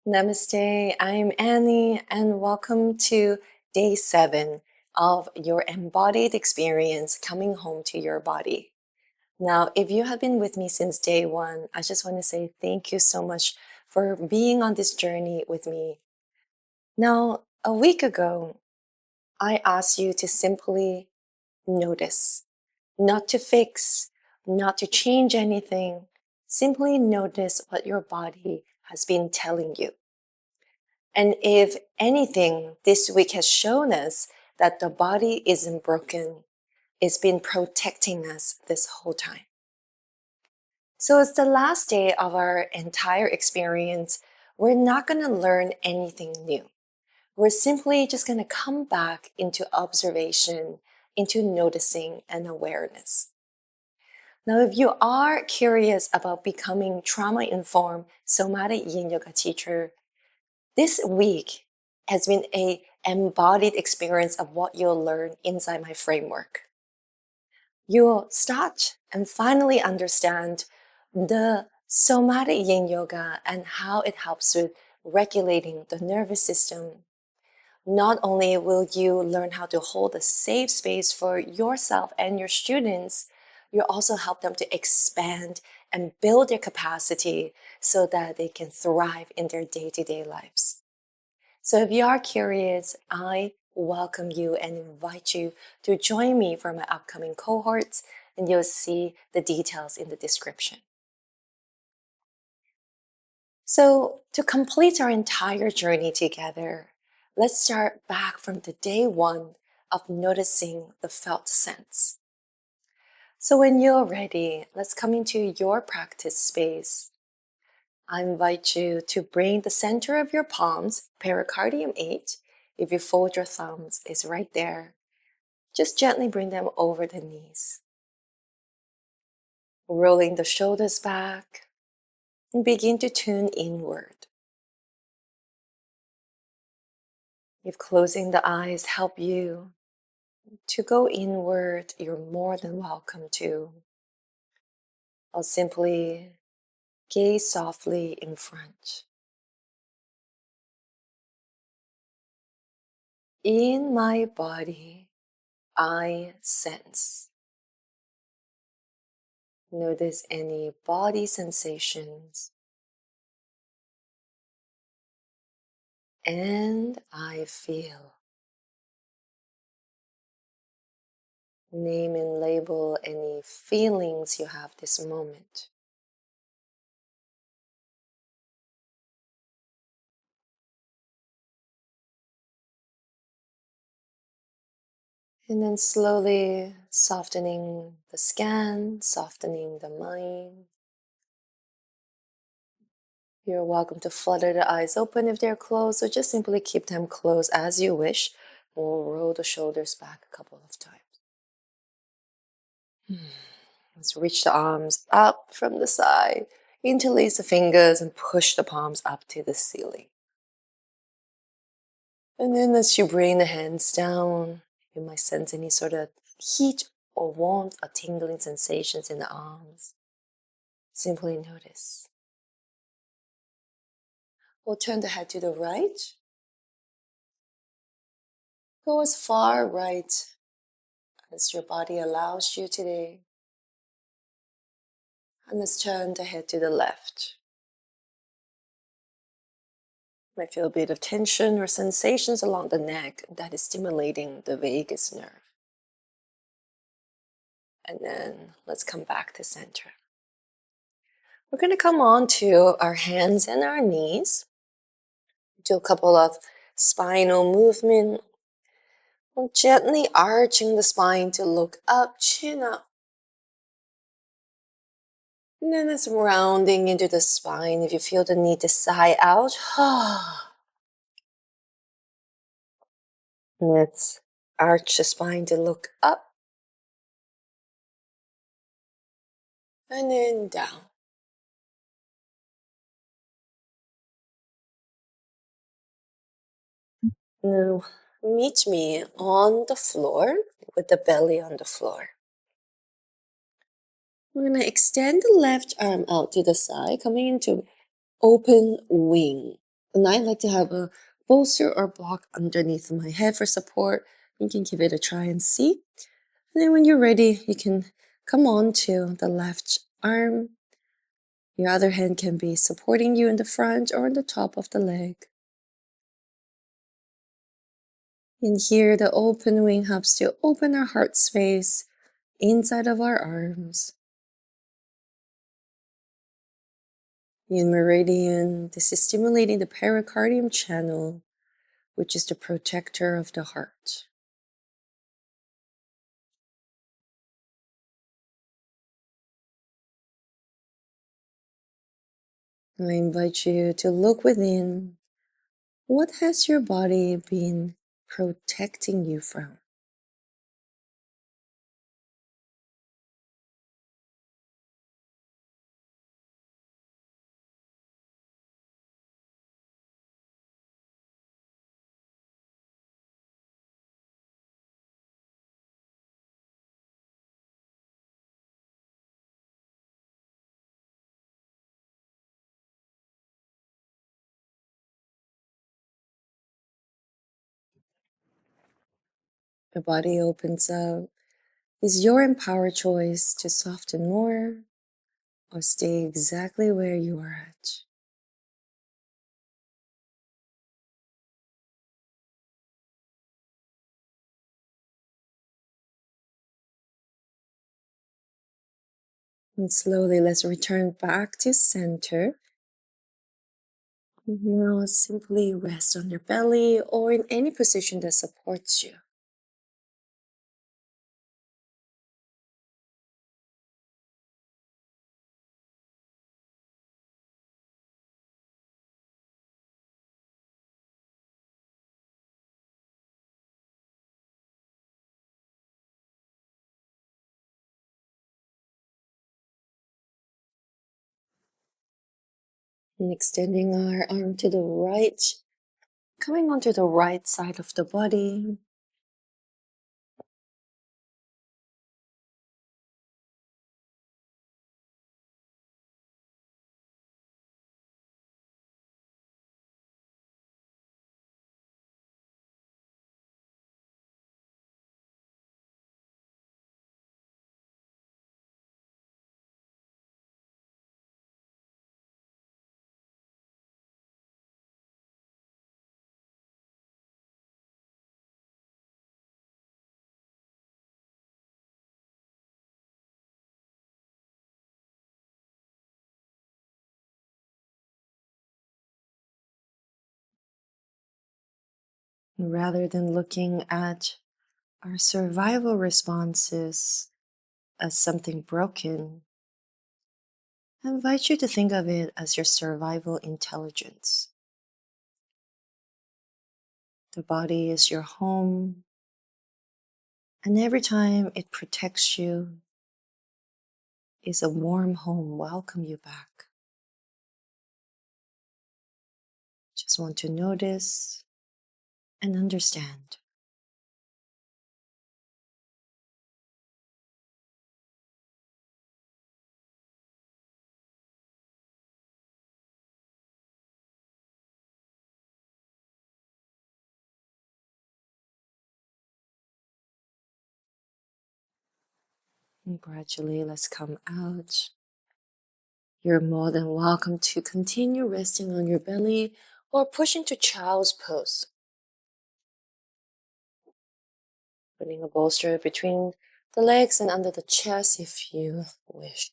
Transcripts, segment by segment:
Namaste, I'm Annie, and welcome to day 7 of your embodied experience coming home to your body. Now, if you have been with me since day 1, I just want to say thank you so much for being on this journey with me. Now, a week ago, I asked you to simply notice, not to fix, not to change anything, simply notice what your body has been telling you. And if anything, this week has shown us that the body isn't broken. It's been protecting us this whole time. So it's the last day of our entire experience. We're not going to learn anything new. We're simply just going to come back into observation, into noticing and awareness. Now, if you are curious about becoming trauma-informed Somatic Yin Yoga teacher, this week has been an embodied experience of what you'll learn inside my framework. You'll start and finally understand the somatic yin yoga and how it helps with regulating the nervous system. Not only will you learn how to hold a safe space for yourself and your students, you'll also help them to expand and build their capacity so that they can thrive in their day-to-day lives. So if you are curious, I welcome you and invite you to join me for my upcoming cohorts, and you'll see the details in the description. So to complete our entire journey together, let's start back from the day 1 of noticing the felt sense. So when you're ready, let's come into your practice space. I invite you to bring the center of your palms, pericardium 8. If you fold your thumbs, it's right there. Just gently bring them over the knees. Rolling the shoulders back and begin to tune inward. If closing the eyes help you to go inward, you're more than welcome to. I'll simply gaze softly in front. In my body, I sense. Notice any body sensations. And I feel. Name and label any feelings you have this moment. And then slowly softening the scan, softening the mind. You're welcome to flutter the eyes open if they're closed, or just simply keep them closed as you wish. We'll roll the shoulders back a couple of times. Let's reach the arms up from the side, interlace the fingers and push the palms up to the ceiling. And then as you bring the hands down, you might sense any sort of heat or warmth or tingling sensations in the arms. Simply notice. We'll turn the head to the right. Go as far right as your body allows you today. And let's turn the head to the left. You might feel a bit of tension or sensations along the neck that is stimulating the vagus nerve. And then let's come back to center. We're going to come on to our hands and our knees. Do a couple of spinal movement. Gently arching the spine to look up, chin up. And then it's rounding into the spine. If you feel the need to sigh out, let's arch the spine to look up. And then down. Now, meet me on the floor with the belly on the floor. We're going to extend the left arm out to the side, coming into open wing. And I like to have a bolster or block underneath my head for support. You can give it a try and see. And then when you're ready, you can come on to the left arm. Your other hand can be supporting you in the front or on the top of the leg. And here, the open wing helps to open our heart space inside of our arms. In meridian, this is stimulating the pericardium channel, which is the protector of the heart. I invite you to look within. What has your body been protecting you from? The body opens up. Is your empowered choice to soften more or stay exactly where you are at? And slowly, let's return back to center. Now, simply rest on your belly or in any position that supports you. And extending our arm to the right, coming onto the right side of the body. Rather than looking at our survival responses as something broken, I invite you to think of it as your survival intelligence. The body is your home, and every time it protects you is a warm home. Welcome you back. Just want to notice and understand. And gradually, let's come out. You're more than welcome to continue resting on your belly or push into child's pose. Putting a bolster between the legs and under the chest if you wish.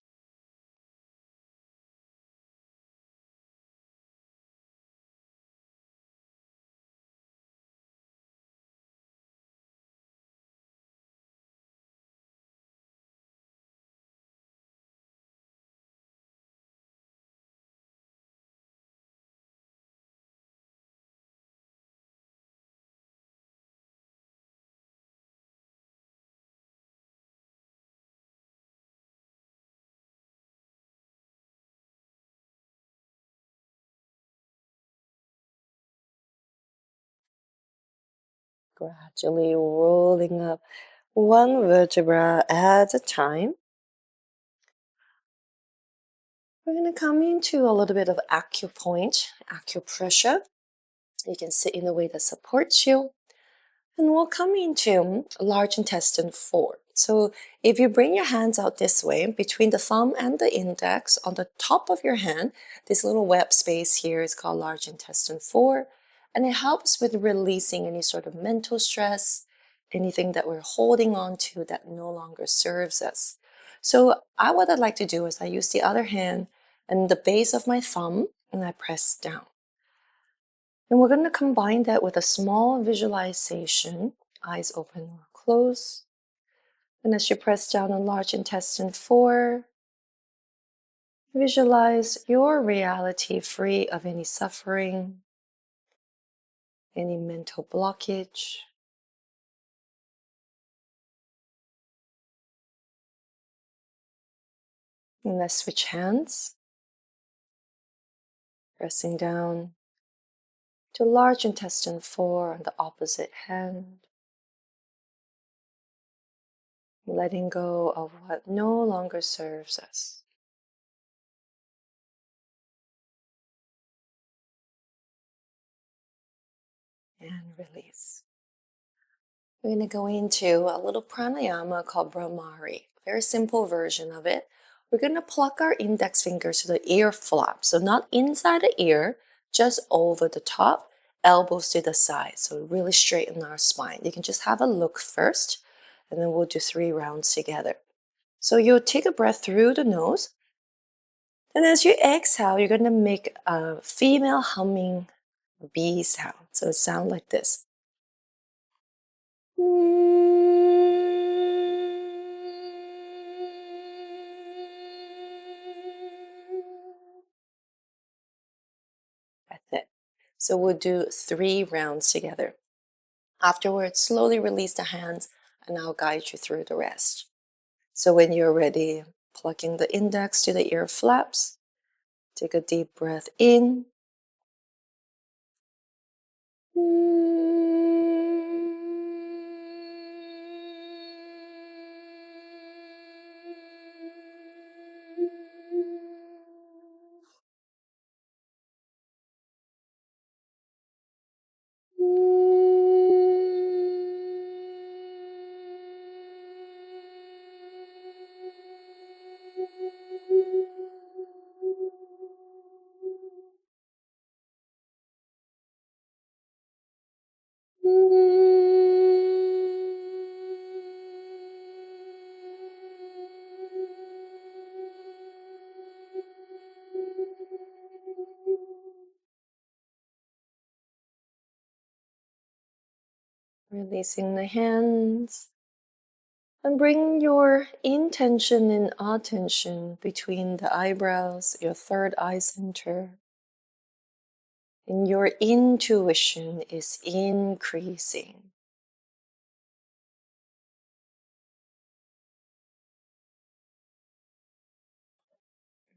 Gradually rolling up one vertebra at a time. We're going to come into a little bit of acupoint, acupressure. You can sit in a way that supports you. And we'll come into large intestine 4. So if you bring your hands out this way, between the thumb and the index, on the top of your hand, this little web space here is called large intestine 4. And it helps with releasing any sort of mental stress, anything that we're holding on to that no longer serves us. So what I'd like to do is I use the other hand and the base of my thumb, and I press down. And we're going to combine that with a small visualization, eyes open or closed. And as you press down on large intestine 4, visualize your reality free of any suffering, any mental blockage. And let's switch hands, pressing down to large intestine 4 on the opposite hand. Letting go of what no longer serves us. And release. We're going to go into a little pranayama called Brahmari. Very simple version of it. We're going to pluck our index fingers to the ear flap. So not inside the ear, just over the top, elbows to the side. So really straighten our spine. You can just have a look first, and then we'll do 3 rounds together. So you'll take a breath through the nose. And as you exhale, you're going to make a female humming bee sound. So it sounds like this. That's it. So we'll do 3 rounds together. Afterwards, slowly release the hands and I'll guide you through the rest. So when you're ready, plucking the index to the ear flaps, take a deep breath in. Releasing the hands. And bring your intention and attention between the eyebrows, your third eye center. And your intuition is increasing.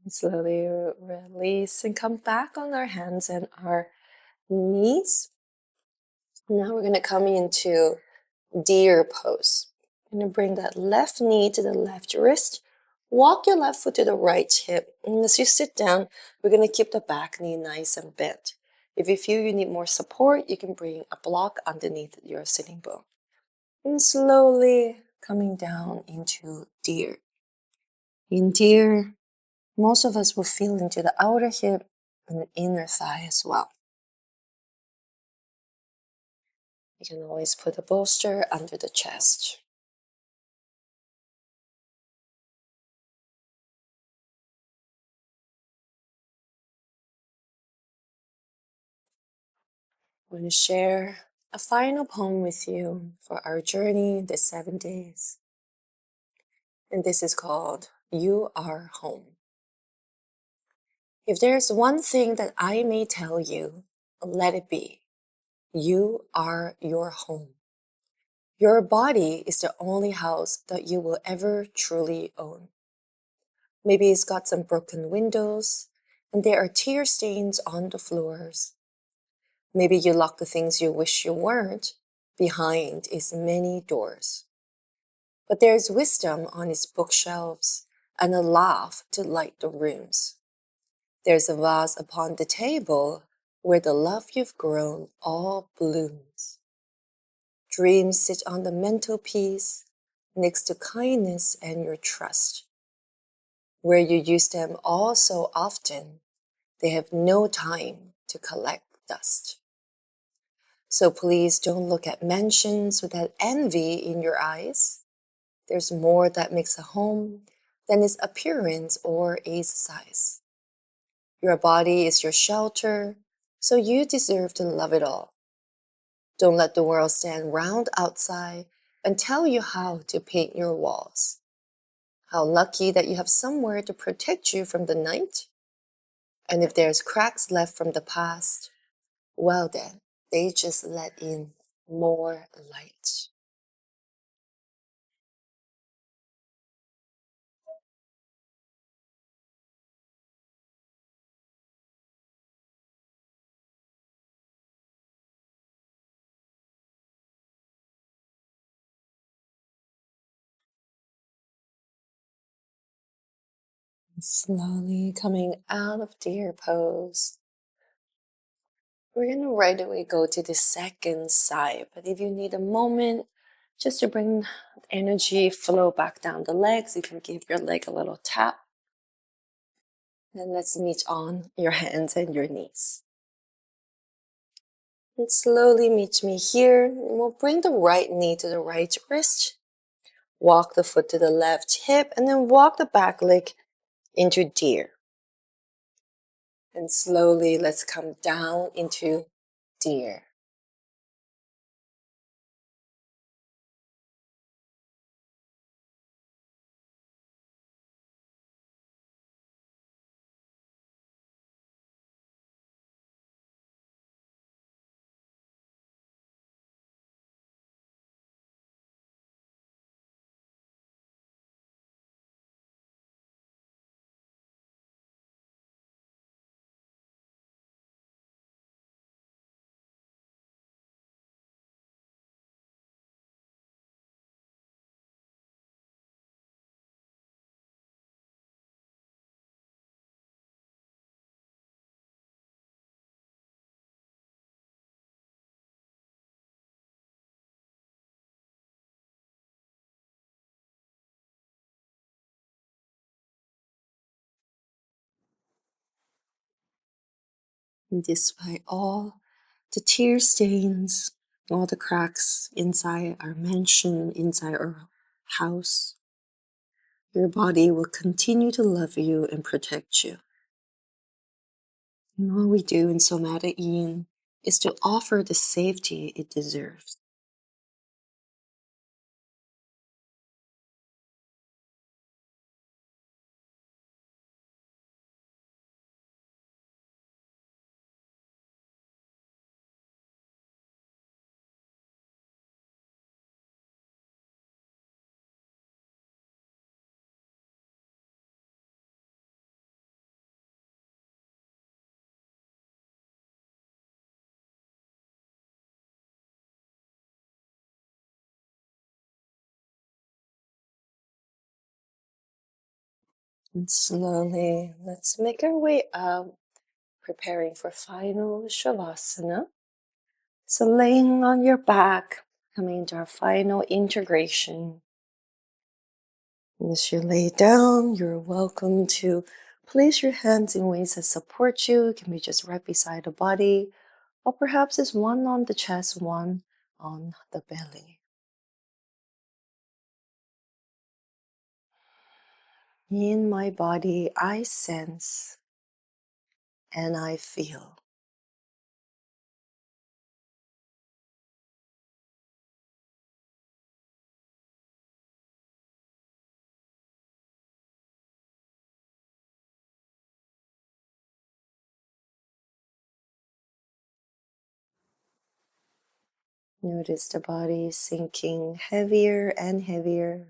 And slowly release and come back on our hands and our knees. Now we're going to come into deer pose. I'm going to bring that left knee to the left wrist. Walk your left foot to the right hip. And as you sit down, we're going to keep the back knee nice and bent. If you feel you need more support, you can bring a block underneath your sitting bone. And slowly coming down into deer. In deer, most of us will feel into the outer hip and the inner thigh as well. You can always put a bolster under the chest. I'm going to share a final poem with you for our journey this 7 days. And this is called You Are Home. If there's one thing that I may tell you, let it be. You are your home. Your body is the only house that you will ever truly own. Maybe it's got some broken windows and there are tear stains on the floors. Maybe you lock the things you wish you weren't behind its many doors. But there's wisdom on its bookshelves and a laugh to light the rooms. There's a vase upon the table where the love you've grown all blooms. Dreams sit on the mantelpiece next to kindness and your trust. Where you use them all so often, they have no time to collect dust. So please don't look at mansions with that envy in your eyes. There's more that makes a home than its appearance or its size. Your body is your shelter, so you deserve to love it all. Don't let the world stand round outside and tell you how to paint your walls. How lucky that you have somewhere to protect you from the night. And if there's cracks left from the past, well then, they just let in more light. Slowly coming out of deer pose. We're gonna right away go to the second side, but if you need a moment just to bring energy flow back down the legs, you can give your leg a little tap. And let's meet on your hands and your knees. And slowly meet me here. And we'll bring the right knee to the right wrist. Walk the foot to the left hip and then walk the back leg into deer. And slowly let's come down into deer. And despite all the tear stains, all the cracks inside our mansion, inside our house, your body will continue to love you and protect you. And all we do in Somatic Yin is to offer the safety it deserves. And slowly, let's make our way up, preparing for final Shavasana. So laying on your back, coming to our final integration. And as you lay down, you're welcome to place your hands in ways that support you. It can be just right beside the body, or perhaps it's one on the chest, one on the belly. In my body, I sense and I feel. Notice the body sinking heavier and heavier,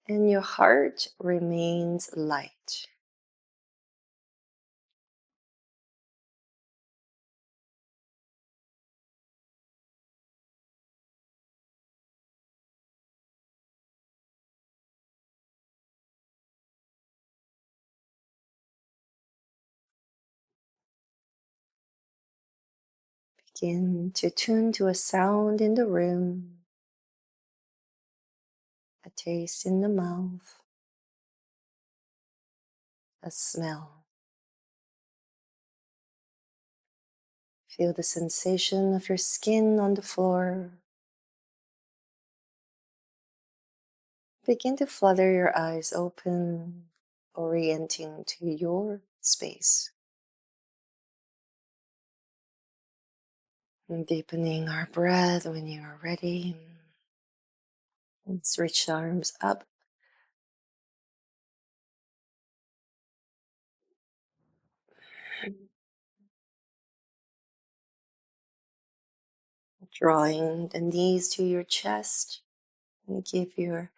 and your heart remains light. Begin to tune to a sound in the room, a taste in the mouth, a smell. Feel the sensation of your skin on the floor. Begin to flutter your eyes open, orienting to your space. And deepening our breath when you are ready. Let's reach the arms up. Drawing the knees to your chest. And give your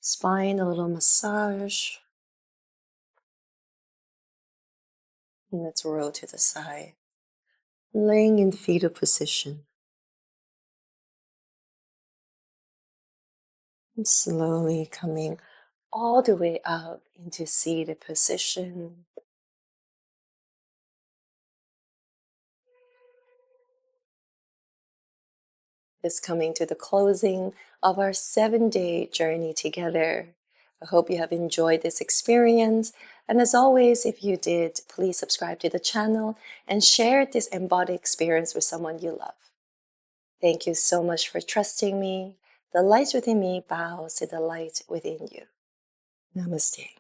spine a little massage. And let's roll to the side. Laying in fetal position. And slowly coming all the way up into seated position. Is coming to the closing of our 7-day journey together. I hope you have enjoyed this experience. And as always, if you did, please subscribe to the channel and share this embodied experience with someone you love. Thank you so much for trusting me. The light within me bows to the light within you. Namaste.